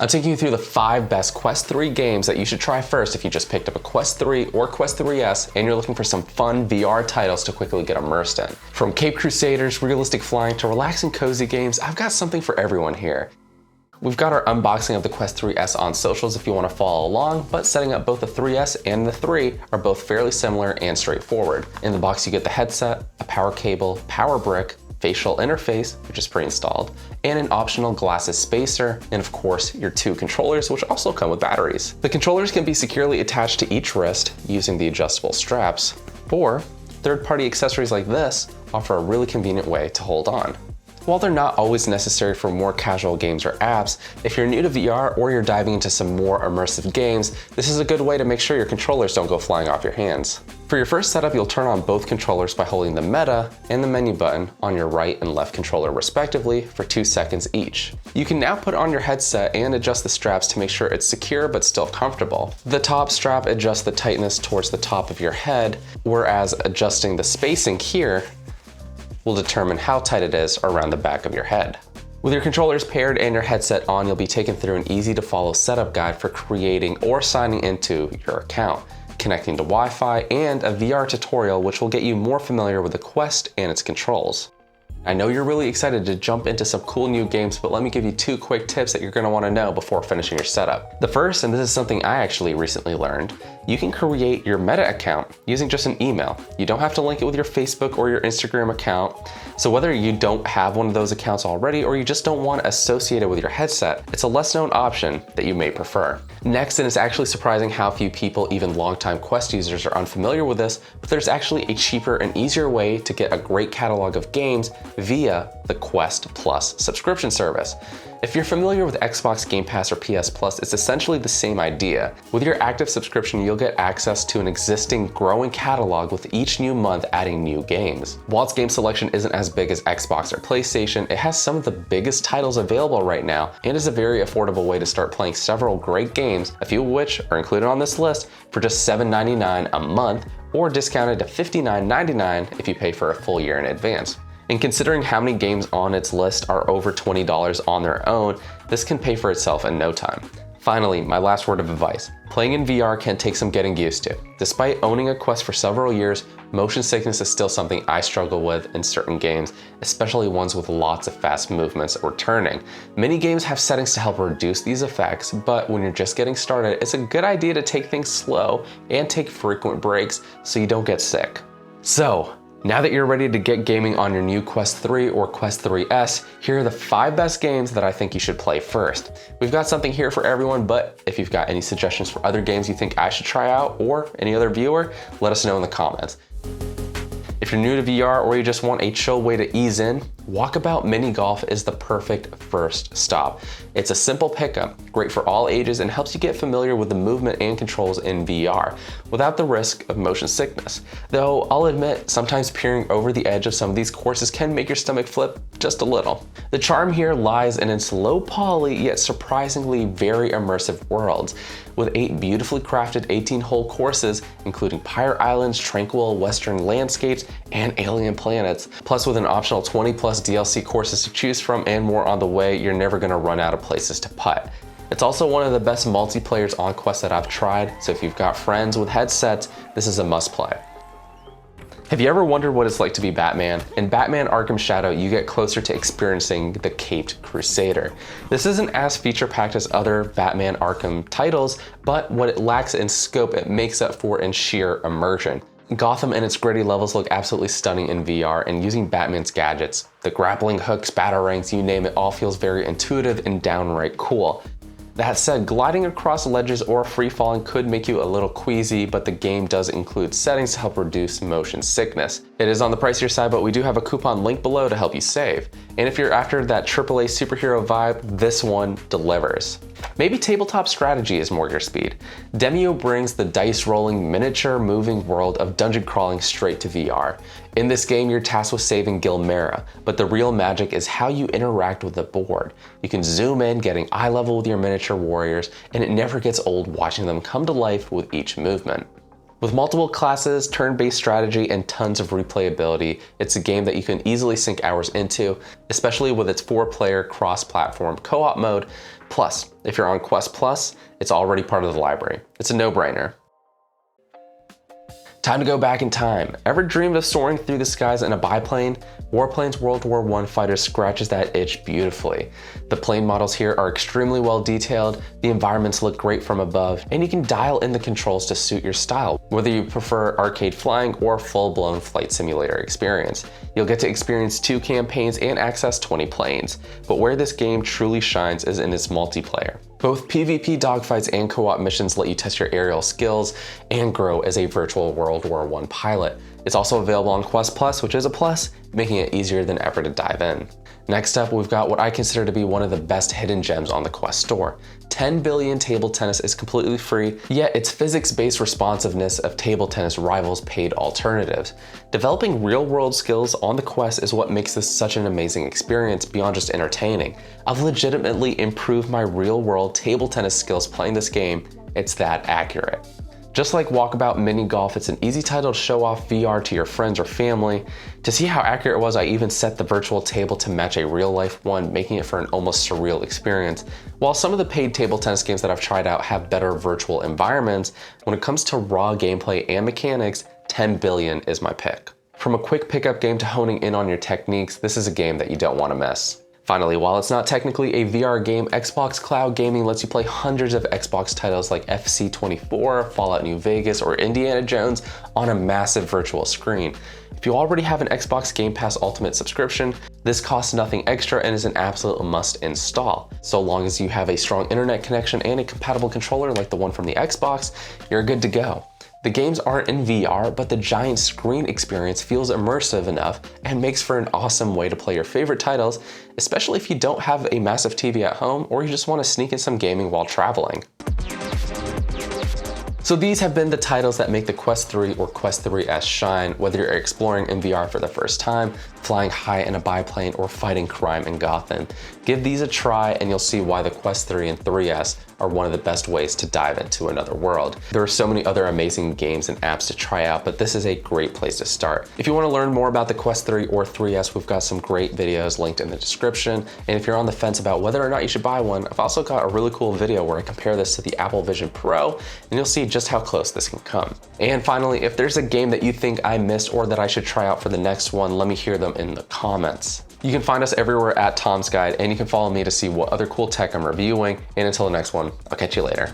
I'm taking you through the 5 best Quest 3 games that you should try first if you just picked up a Quest 3 or Quest 3S and you're looking for some fun VR titles to quickly get immersed in. From Cape Crusaders, realistic flying, to relaxing cozy games, I've got something for everyone here. We've got our unboxing of the Quest 3S on socials if you want to follow along, but setting up both the 3S and the 3 are both fairly similar and straightforward. In the box you get the headset, a power cable, power brick, facial interface, which is pre-installed, and an optional glasses spacer, and of course your 2 controllers, which also come with batteries. The controllers can be securely attached to each wrist using the adjustable straps, or third-party accessories like this offer a really convenient way to hold on. While they're not always necessary for more casual games or apps, if you're new to VR or you're diving into some more immersive games, this is a good way to make sure your controllers don't go flying off your hands. For your first setup, you'll turn on both controllers by holding the meta and the menu button on your right and left controller respectively for 2 seconds each. You can now put on your headset and adjust the straps to make sure it's secure but still comfortable. The top strap adjusts the tightness towards the top of your head, whereas adjusting the spacing here will determine how tight it is around the back of your head. With your controllers paired and your headset on, you'll be taken through an easy to follow setup guide for creating or signing into your account, connecting to Wi-Fi, and a VR tutorial which will get you more familiar with the Quest and its controls. I know you're really excited to jump into some cool new games, but let me give you 2 quick tips that you're going to want to know before finishing your setup. The first, and this is something I actually recently learned, you can create your Meta account using just an email. You don't have to link it with your Facebook or your Instagram account. So whether you don't have one of those accounts already or you just don't want to associate it with your headset, it's a less known option that you may prefer. Next, and it's actually surprising how few people, even longtime Quest users, are unfamiliar with this, but there's actually a cheaper and easier way to get a great catalog of games via the Quest Plus subscription service. If you're familiar with Xbox Game Pass or PS Plus, it's essentially the same idea. With your active subscription, you'll get access to an existing growing catalog with each new month adding new games. While its game selection isn't as big as Xbox or PlayStation, it has some of the biggest titles available right now and is a very affordable way to start playing several great games, a few of which are included on this list for just $7.99 a month or discounted to $59.99 if you pay for a full year in advance. And considering how many games on its list are over $20 on their own, this can pay for itself in no time. Finally, my last word of advice. Playing in VR can take some getting used to. Despite owning a Quest for several years, motion sickness is still something I struggle with in certain games, especially ones with lots of fast movements or turning. Many games have settings to help reduce these effects, but when you're just getting started, it's a good idea to take things slow and take frequent breaks so you don't get sick. So, now that you're ready to get gaming on your new Quest 3 or Quest 3S, here are the 5 best games that I think you should play first. We've got something here for everyone, but if you've got any suggestions for other games you think I should try out, or any other viewer, let us know in the comments. If you're new to VR or you just want a chill way to ease in, Walkabout Mini Golf is the perfect first stop. It's a simple pickup, great for all ages, and helps you get familiar with the movement and controls in VR without the risk of motion sickness. Though I'll admit, sometimes peering over the edge of some of these courses can make your stomach flip just a little. The charm here lies in its low poly yet surprisingly very immersive worlds, with 8 beautifully crafted 18-hole courses, including pirate islands, tranquil western landscapes, and alien planets. Plus, with an optional 20+ DLC courses to choose from and more on the way, you're never gonna run out of places to putt. It's also one of the best multiplayers on Quest that I've tried, so if you've got friends with headsets, this is a must play. Have you ever wondered what it's like to be Batman? In Batman Arkham Shadow, you get closer to experiencing the Caped Crusader. This isn't as feature-packed as other Batman Arkham titles, but what it lacks in scope, it makes up for in sheer immersion. Gotham and its gritty levels look absolutely stunning in VR, and using Batman's gadgets, the grappling hooks, batarangs, you name it, all feels very intuitive and downright cool. That said, gliding across ledges or free-falling could make you a little queasy, but the game does include settings to help reduce motion sickness. It is on the pricier side, but we do have a coupon link below to help you save. And if you're after that AAA superhero vibe, this one delivers. Maybe tabletop strategy is more your speed. Demeo brings the dice-rolling, miniature moving world of dungeon crawling straight to VR. In this game, you're tasked with saving Gilmera, but the real magic is how you interact with the board. You can zoom in, getting eye level with your miniature warriors, and it never gets old watching them come to life with each movement. With multiple classes, turn-based strategy, and tons of replayability, it's a game that you can easily sink hours into, especially with its 4-player cross-platform co-op mode. Plus, if you're on Quest Plus, it's already part of the library. It's a no-brainer. Time to go back in time. Ever dreamed of soaring through the skies in a biplane? Warplane's World War I fighter scratches that itch beautifully. The plane models here are extremely well detailed, the environments look great from above, and you can dial in the controls to suit your style, whether you prefer arcade flying or full-blown flight simulator experience. You'll get to experience 2 campaigns and access 20 planes. But where this game truly shines is in its multiplayer. Both PvP dogfights and co-op missions let you test your aerial skills and grow as a virtual World War I pilot. It's also available on Quest Plus, which is a plus, making it easier than ever to dive in. Next up, we've got what I consider to be one of the best hidden gems on the Quest store. 10 billion table tennis is completely free, yet its physics-based responsiveness of table tennis rivals paid alternatives. Developing real-world skills on the Quest is what makes this such an amazing experience beyond just entertaining. I've legitimately improved my real-world table tennis skills playing this game. It's that accurate. Just like Walkabout Mini Golf, it's an easy title to show off VR to your friends or family. To see how accurate it was, I even set the virtual table to match a real-life one, making it for an almost surreal experience. While some of the paid table tennis games that I've tried out have better virtual environments, when it comes to raw gameplay and mechanics, 10 billion is my pick. From a quick pickup game to honing in on your techniques, this is a game that you don't want to miss. Finally, while it's not technically a VR game, Xbox Cloud Gaming lets you play hundreds of Xbox titles like FC24, Fallout New Vegas, or Indiana Jones on a massive virtual screen. If you already have an Xbox Game Pass Ultimate subscription, this costs nothing extra and is an absolute must install. So long as you have a strong internet connection and a compatible controller like the one from the Xbox, you're good to go. The games aren't in VR, but the giant screen experience feels immersive enough and makes for an awesome way to play your favorite titles, especially if you don't have a massive TV at home or you just want to sneak in some gaming while traveling. So these have been the titles that make the Quest 3 or Quest 3S shine, whether you're exploring in VR for the first time, flying high in a biplane, or fighting crime in Gotham. Give these a try and you'll see why the Quest 3 and 3S are one of the best ways to dive into another world. There are so many other amazing games and apps to try out, but this is a great place to start. If you want to learn more about the Quest 3 or 3S, we've got some great videos linked in the description. And if you're on the fence about whether or not you should buy one, I've also got a really cool video where I compare this to the Apple Vision Pro, and you'll see just how close this can come. And finally, if there's a game that you think I missed or that I should try out for the next one, let me hear them in the comments. You can find us everywhere at Tom's Guide, and you can follow me to see what other cool tech I'm reviewing. And until the next one, I'll catch you later.